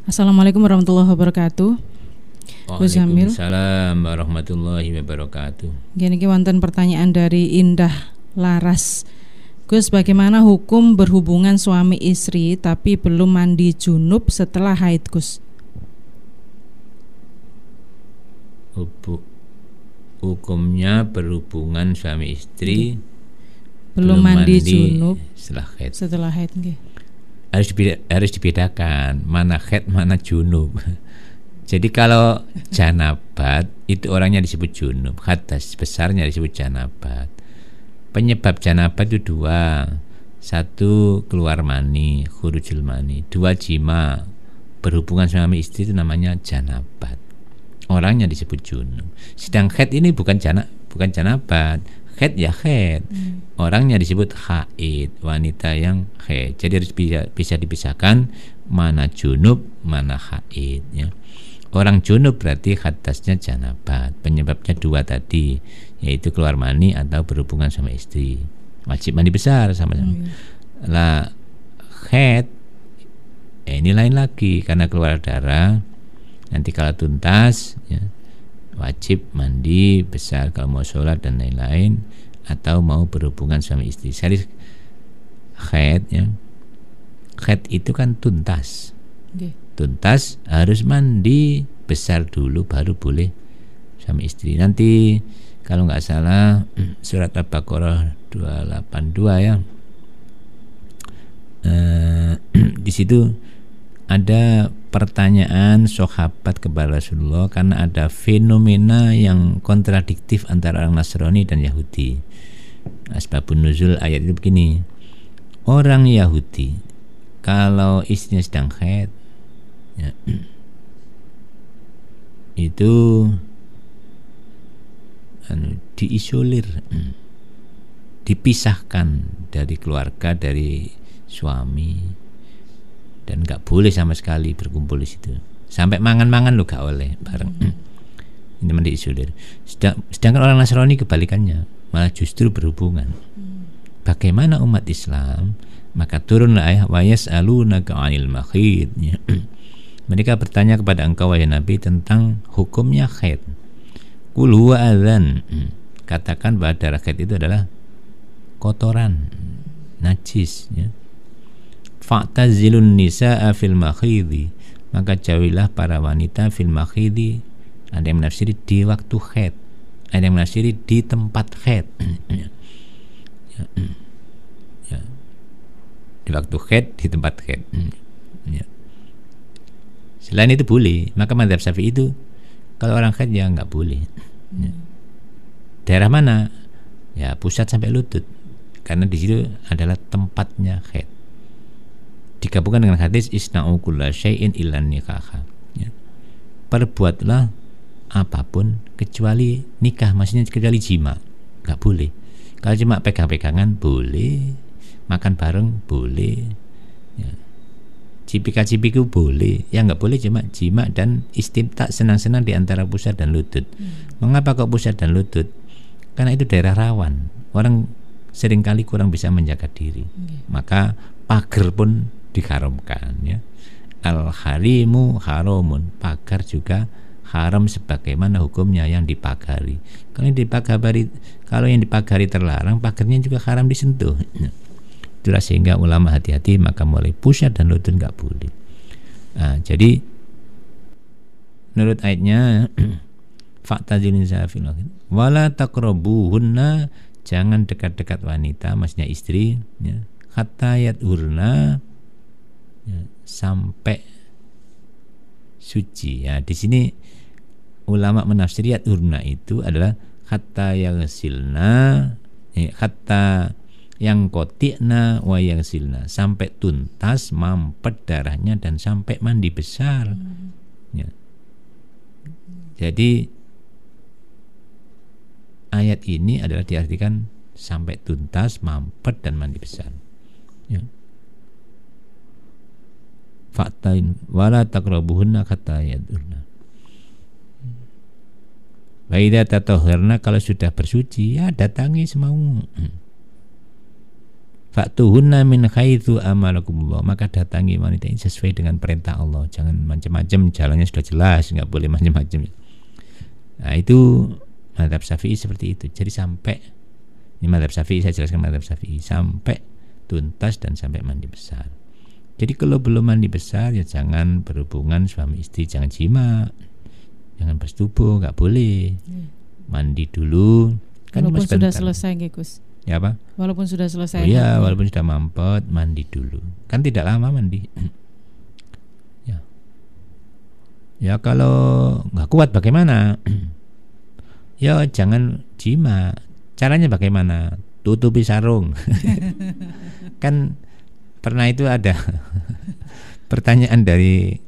Assalamualaikum warahmatullahi wabarakatuh. Gus Zamil. Waalaikumsalam warahmatullahi wabarakatuh. Gini wonten pertanyaan dari Indah Laras. Gus, bagaimana hukum berhubungan suami istri tapi belum mandi junub setelah haid, Gus? Hukumnya berhubungan suami istri belum mandi junub setelah haid. Okay. Harus dibedakan mana haid mana junub. Jadi kalau janabat itu orangnya disebut junub, hadas besarnya disebut janabat. Penyebab janabat itu dua, satu keluar mani, khurujul mani, dua jima, berhubungan suami istri itu namanya janabat. Orangnya disebut junub. Sedang haid ini bukan janabat. Haid ya haid. Orangnya disebut haid, wanita yang haid. Jadi harus bisa dipisahkan mana junub, mana haid ya. Orang junub berarti hadasnya janabat. Penyebabnya dua tadi, yaitu keluar mani atau berhubungan sama istri. Wajib mandi besar sama-sama. Lah haid ini lain lagi karena keluar darah. Nanti kalau tuntas ya, wajib mandi besar kalau mau sholat dan lain-lain, atau mau berhubungan suami istri. Seri haid ya. Haid itu kan tuntas. Tuntas harus mandi besar dulu baru boleh suami istri. Nanti kalau nggak salah surat Al-Baqarah 282 ya. Di situ ada pertanyaan sahabat kepada Rasulullah karena ada fenomena yang kontradiktif antara orang Nasrani dan Yahudi. Asbabun nuzul ayat itu begini. Orang Yahudi kalau istrinya sedang haid ya, itu diisolir, dipisahkan dari keluarga, dari suami, dan nggak boleh sama sekali berkumpul di situ. Sampai mangan-mangan lo gak oleh bareng. Ini diisolir. Sedangkan orang Nasrani kebalikannya, malah justru berhubungan. Bagaimana umat Islam? Maka turunlah ayat wa yas'alunaka 'anil makhid. Mereka bertanya kepada engkau wahai Nabi tentang hukumnya haid. Qul huwa adzan. Katakan bahwa darah haid itu adalah kotoran, najis ya. Fa'tazilun nisa'a fil makhidhi, maka jauhilah para wanita fil makhidhi. Ada yang menafsiri di waktu haid, ada yang menafsiri di tempat haid ya. Di waktu haid, di tempat haid ya. Selain itu boleh. Maka mazhab Syafi'i itu kalau orang haid ya nggak boleh ya. Daerah mana? Ya pusat sampai lutut, karena di situ adalah tempatnya haid. Digabungkan dengan hadis isna'u kulla syai'in illa nikah ya. Perbuatlah apapun kecuali nikah, maksudnya kecuali jima, nggak boleh. Kalau cuma pegang-pegangan boleh, makan bareng boleh ya. Cipika-cipiku boleh, yang nggak boleh cuma jima dan istimta, senang-senang di antara pusat dan lutut. Mengapa kok pusat dan lutut? Karena itu daerah rawan, orang seringkali kurang bisa menjaga diri. Maka pagar pun diharamkan ya. Al-harimu haramun, pagar juga haram sebagaimana hukumnya yang dipagari. Kalau yang dipagari terlarang, pagarnya juga haram disentuh. Itulah sehingga ulama hati-hati, maka mulai pusat dan lutut nggak boleh. Nah, jadi menurut ayatnya fa'tazilun nisa'afil wala taqrabuhunna, jangan dekat-dekat wanita, maksudnya istri ya, hatta yadhurna ya, sampai suci ya. Di sini ulama menafsir yadhurna itu adalah hatta yaghsilna ya, hatta yang kotikna wa yang silna, sampai tuntas mampet darahnya dan sampai mandi besar ya. Jadi ayat ini adalah diartikan sampai tuntas, mampet dan mandi besar ya. Fa'tain wala taqrabuhunna hatta yadurna. Wa idza tatahharna, kalau sudah bersuci ya datangi semaumu. Fa'tuhunna min haitsu amarakumullah, maka datangi wanita ini sesuai dengan perintah Allah. Jangan macam-macam, jalannya sudah jelas, enggak boleh macam-macam. Nah, itu mazhab Syafi'i seperti itu. Jadi sampai, ini mazhab Syafi'i, saya jelaskan mazhab Syafi'i, sampai tuntas dan sampai mandi besar. Jadi kalau belum mandi besar ya jangan berhubungan suami istri, jangan jima, jangan bersetubuh, enggak boleh. Mandi dulu. Kan walaupun sudah selesai, Gus. Ya apa? Walaupun sudah selesai. Oh iya, walaupun sudah mampet, mandi dulu. Kan tidak lama mandi. Ya. Ya kalau nggak kuat bagaimana? Ya jangan jima. Caranya bagaimana? Tutupi sarung. Kan pernah itu ada pertanyaan dari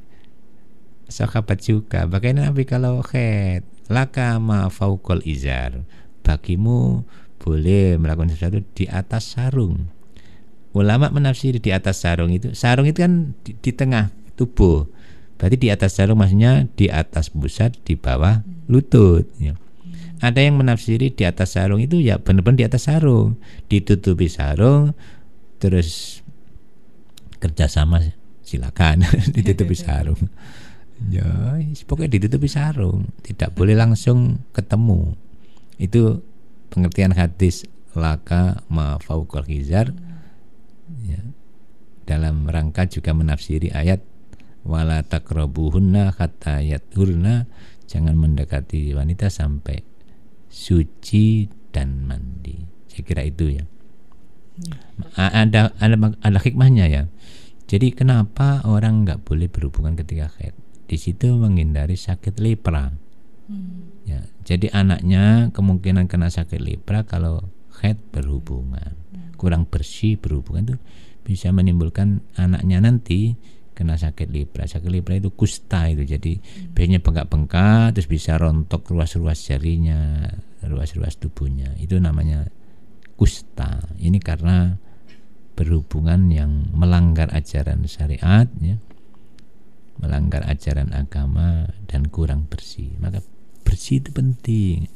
sahabat juga. Bagaimana Nabi kalau haid? Laka ma fauqal izar. Bagimu boleh melakukan sesuatu di atas sarung. Ulama menafsiri di atas sarung itu kan di tengah tubuh. Berarti di atas sarung maksudnya di atas pusat, di bawah lutut ya. Ada yang menafsiri di atas sarung itu ya benar-benar di atas sarung, ditutupi sarung, terus kerjasama silakan ditutupi sarung. Ya, pokoknya ditutupi sarung, tidak boleh langsung ketemu. Itu pengertian hadis laka ma fauqal hizar ya, dalam rangka juga menafsiri ayat wala taqrabuhunna hatta yathurna, jangan mendekati wanita sampai suci dan mandi. Saya kira itu ya. Ada hikmahnya ya. Jadi kenapa orang nggak boleh berhubungan ketika haid? Di situ menghindari sakit lepra. Ya, jadi anaknya kemungkinan kena sakit lepra kalau haid berhubungan, kurang bersih berhubungan itu bisa menimbulkan anaknya nanti kena sakit lepra. Sakit lepra itu kusta itu, jadi biasanya bengkak-bengkak, terus bisa rontok ruas-ruas jarinya, ruas-ruas tubuhnya. Itu namanya kusta. Ini karena berhubungan yang melanggar ajaran syariat, ya, melanggar ajaran agama dan kurang bersih. Maka bersih itu penting.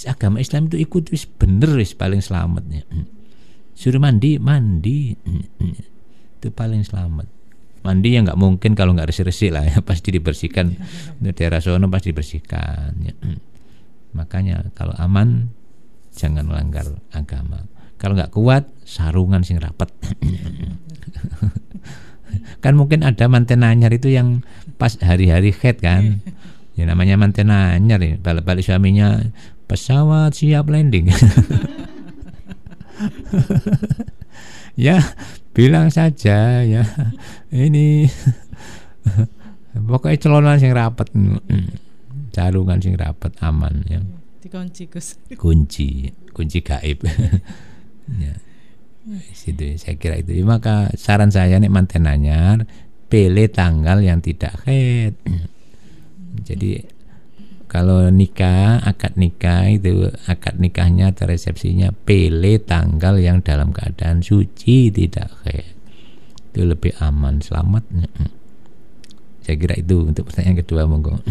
Agama Islam itu ikut wis bener wis paling selamatnya. Suruh mandi itu paling selamat. Mandi yang nggak mungkin kalau nggak resik-resik lah ya, pasti dibersihkan. Di daerah sono pasti dibersihkan ya. Makanya kalau aman jangan melanggar agama. Kalau nggak kuat sarungan sing rapat. Kan mungkin ada manten anyar itu yang pas hari-hari haid kan. Ya namanya manten anyar ya, balik-balik suaminya pesawat siap landing. Ya bilang saja ya ini pokoknya celana sing rapat, sarungan sing rapat aman ya. Dikunci Gus. Kunci gaib. Ya. Situ saya kira itu. Maka saran saya nih manten anyar pilih tanggal yang tidak haid. Jadi kalau nikah, akad nikahnya atau resepsinya pilih tanggal yang dalam keadaan suci, tidak haid. Itu lebih aman, selamat. Saya kira itu untuk pertanyaan kedua, monggo.